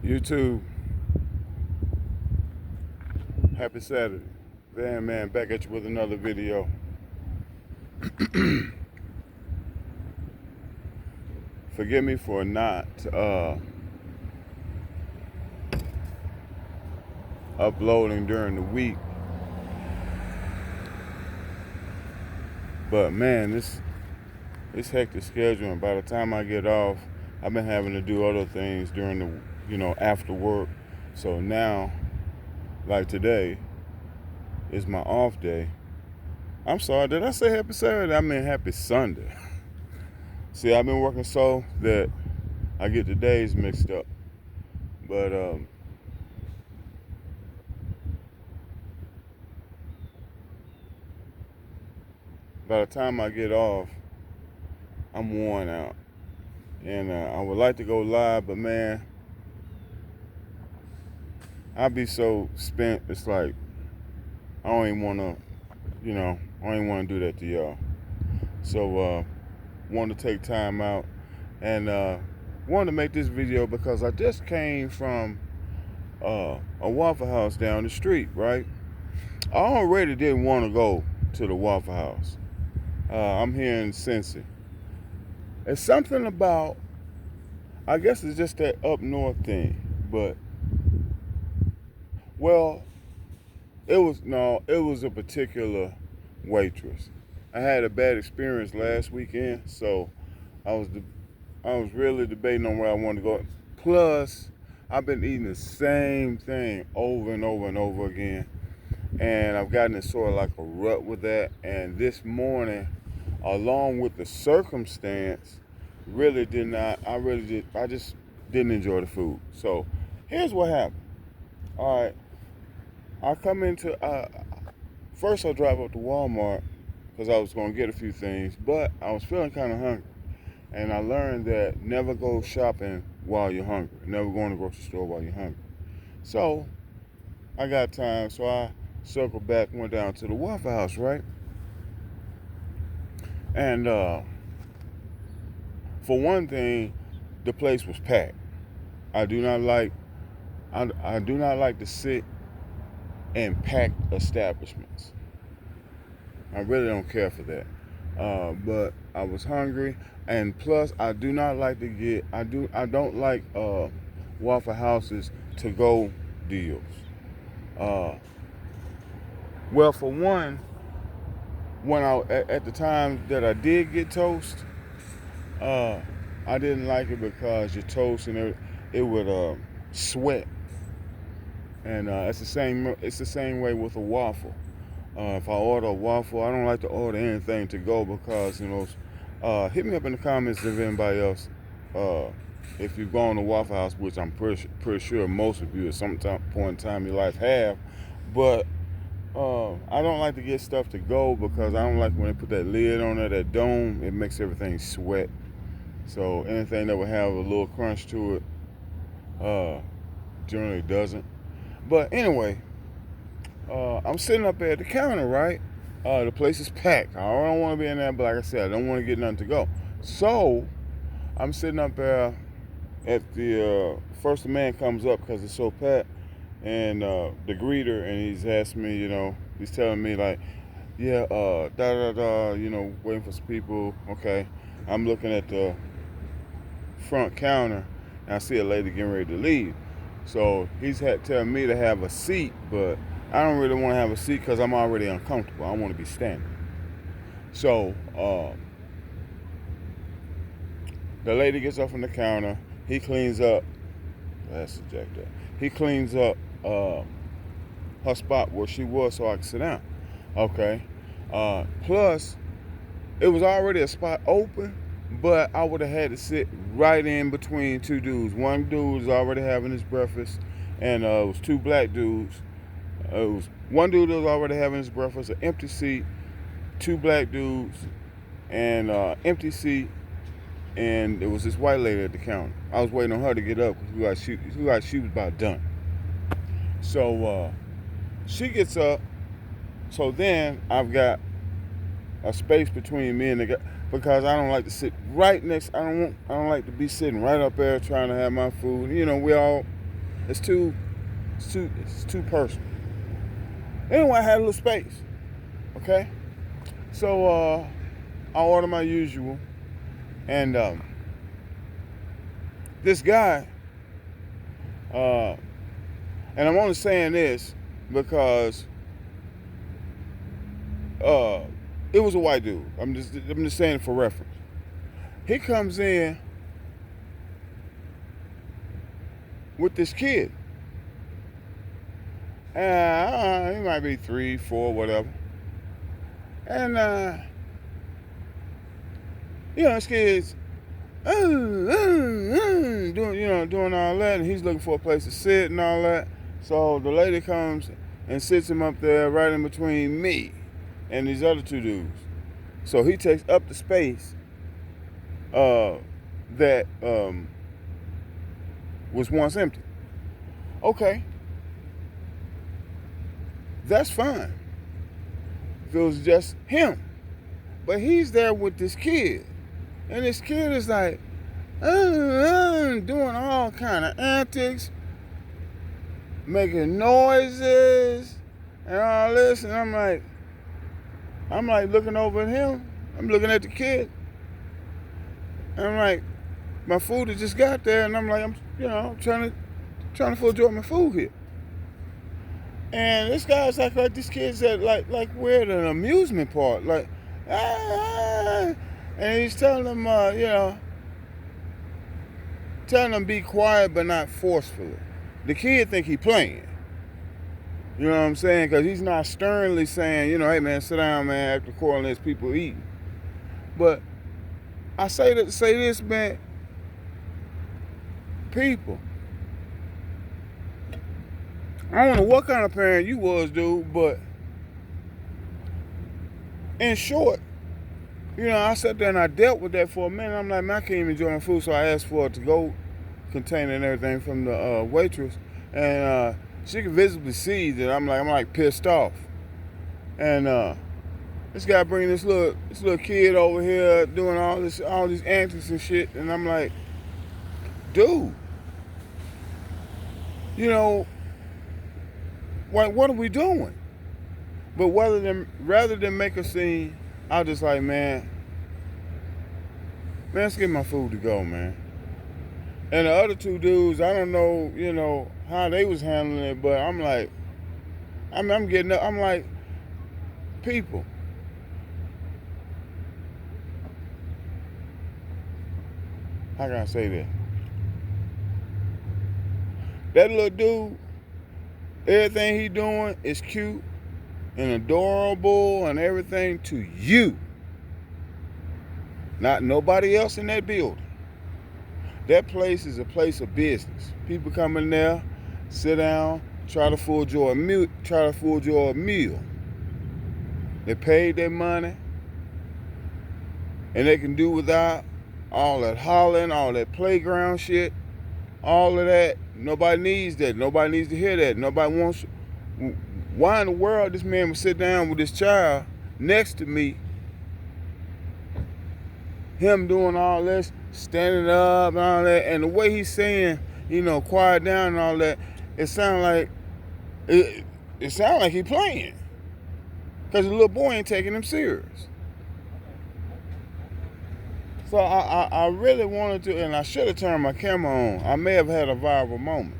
YouTube, happy Saturday. Van Man back at you with another video. Forgive me for not uploading during the week. But man, this hectic schedule, and by the time I get off, I've been having to do other things during the, after work. So now, like today, is my off day. I'm sorry, did I say happy Saturday? I mean happy Sunday. See, I've been working so that I get the days mixed up. But by the time I get off, I'm worn out. And I would like to go live, but man, I'll be so spent. It's like I don't even want to, I don't even want to do that to y'all. So wanted to take time out and wanted to make this video because I just came from a Waffle House down the street, right? I already didn't want to go to the Waffle House. I'm here in Cincy. It's something about, I guess it's just that up north thing, but, well, it was a particular waitress. I had a bad experience last weekend, so I was really debating on where I wanted to go. Plus, I've been eating the same thing over and over and over again, and I've gotten in sort of like a rut with that. And this morning, along with the circumstance, I just didn't enjoy the food. So here's what happened. All right, I come into, first I drive up to Walmart because I was going to get a few things, but I was feeling kind of hungry. And I learned that never go shopping while you're hungry. Never go in the grocery store while you're hungry. So I got time, so I circled back, went down to the Waffle House, right? And for one thing, the place was packed. I do not like to sit in packed establishments. I really don't care for that. But I was hungry, and plus I do not like to get. I don't like Waffle Houses to go deals. Well, for one, when at the time that I did get toast, I didn't like it because your toast and it would sweat, and it's the same way with a waffle. If I order a waffle, I don't like to order anything to go because, hit me up in the comments if anybody else, if you've gone to Waffle House, which I'm pretty sure most of you at some point in time in your life have. But I don't like to get stuff to go because I don't like when they put that lid on there, that dome, it makes everything sweat. So anything that would have a little crunch to it generally doesn't. But anyway, I'm sitting up there at the counter, right? The place is packed. I don't want to be in there, but like I said, I don't want to get nothing to go. So I'm sitting up there at the first the man comes up because it's so packed, and the greeter, and he's asking me, he's telling me like, yeah, waiting for some people. Okay, I'm looking at the front counter, and I see a lady getting ready to leave. So he's telling me to have a seat, but I don't really want to have a seat because I'm already uncomfortable. I want to be standing. So the lady gets up from the counter. He cleans up. That's ejected. He cleans up her spot where she was so I could sit down. Okay. Plus, it was already a spot open, but I would have had to sit right in between two dudes. One dude was already having his breakfast, and it was two black dudes. It was one dude that was already having his breakfast, an empty seat, two black dudes, and empty seat, and there was this white lady at the counter. I was waiting on her to get up because she was about done. So she gets up. So then I've got a space between me and the guy because I don't like to sit right next. I don't like to be sitting right up there trying to have my food. We all it's too personal. Anyway, I had a little space. Okay? So I order my usual, and this guy, and I'm only saying this because it was a white dude. I'm just saying it for reference. He comes in with this kid. He might be 3, 4, whatever. And this kid's doing all that, and he's looking for a place to sit and all that. So the lady comes and sits him up there right in between me and these other two dudes. So he takes up the space that was once empty. Okay, that's fine if it was just him. But he's there with this kid, and this kid is like doing all kind of antics, making noises and all this, and I'm like looking over at him. I'm looking at the kid, and I'm like, my food has just got there, and I'm trying to enjoy my food here. And this guy's like this kid's at like we're at an amusement park, and he's telling them, telling them be quiet but not forcefully. The kid think he playing. You know what I'm saying? Because he's not sternly saying, hey man, sit down, man, act accordingly, there's people eating. But I say this, man, people. I don't know what kind of parent you was, dude, but in short, I sat there and I dealt with that for a minute. I'm like, man, I can't even enjoy my food, so I asked for a to-go container and everything from the waitress, and she could visibly see that I'm like pissed off. And this guy bringing this little kid over here doing all these antics and shit, and I'm like, dude, what are we doing? But rather than make a scene, I was just like, man, let's get my food to go, man. And the other two dudes, I don't know, how they was handling it, but I'm like, I'm getting up. I'm like, people, how can I say that? That little dude, everything he doing is cute and adorable and everything to you. Not nobody else in that building. That place is a place of business. People come in there, sit down, try to afford you a meal. They paid their money, and they can do without all that hollering, all that playground shit, all of that. Nobody needs that. Nobody needs to hear that. Nobody wants. Why in the world this man would sit down with this child next to me, him doing all this, standing up and all that, and the way he's saying, quiet down and all that, it sound like he playing, because the little boy ain't taking him serious. So I really wanted to, and I should have turned my camera on. I may have had a viral moment.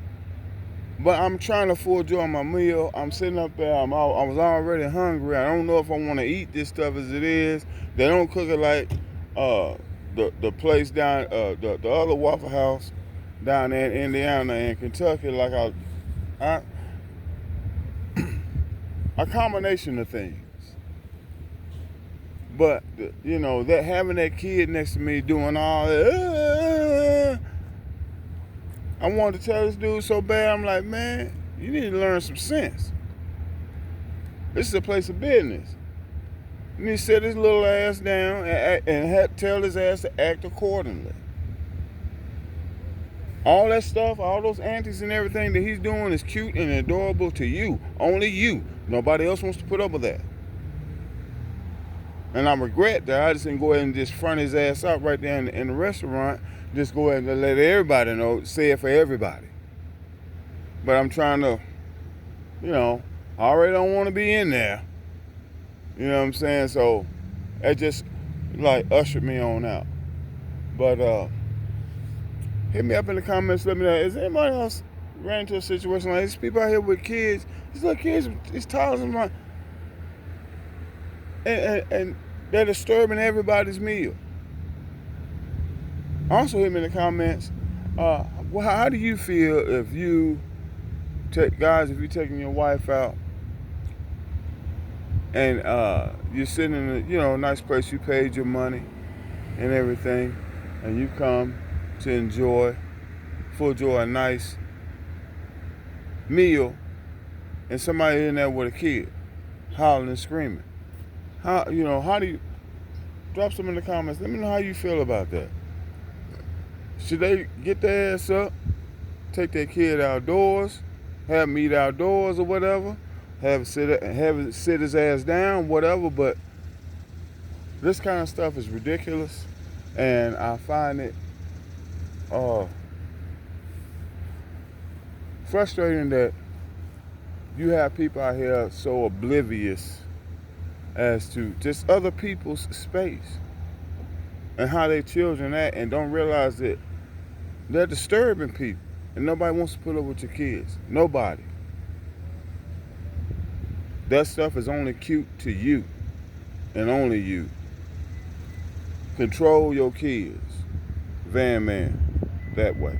But I'm trying to enjoy my meal. I'm sitting up there. I was already hungry. I don't know if I want to eat this stuff as it is. They don't cook it like the place down, the other Waffle House down there in Indiana and Kentucky. Like a combination of things. But that having that kid next to me doing all that. I wanted to tell this dude so bad. I'm like, man, you need to learn some sense. This is a place of business. You need to sit his little ass down and tell his ass to act accordingly. All that stuff, all those antics and everything that he's doing is cute and adorable to you. Only you. Nobody else wants to put up with that. And I regret that I just didn't go ahead and just front his ass out right there in the restaurant. Just go ahead and let everybody know, say it for everybody. but I'm trying to, I already don't want to be in there. You know what I'm saying? So it just like ushered me on out. But hit me up in the comments. Let me know. Is anybody else ran into a situation like this? People out here with kids. These little kids, it's taller than mine, and they're disturbing everybody's meal. Also, hit me in the comments. How do you feel if you if you're taking your wife out and you're sitting in a nice place, you paid your money and everything, and you come to enjoy a nice meal, and somebody in there with a kid hollering and screaming? How do you drop some in the comments? Let me know how you feel about that. Should they get their ass up, take their kid outdoors, have him eat outdoors or whatever, have it sit his ass down, whatever? But this kind of stuff is ridiculous, and I find it frustrating that you have people out here so oblivious as to just other people's space and how their children act, and don't realize that they're disturbing people, and nobody wants to put up with your kids. Nobody. That stuff is only cute to you, and only you. Control your kids. Van Man, that way.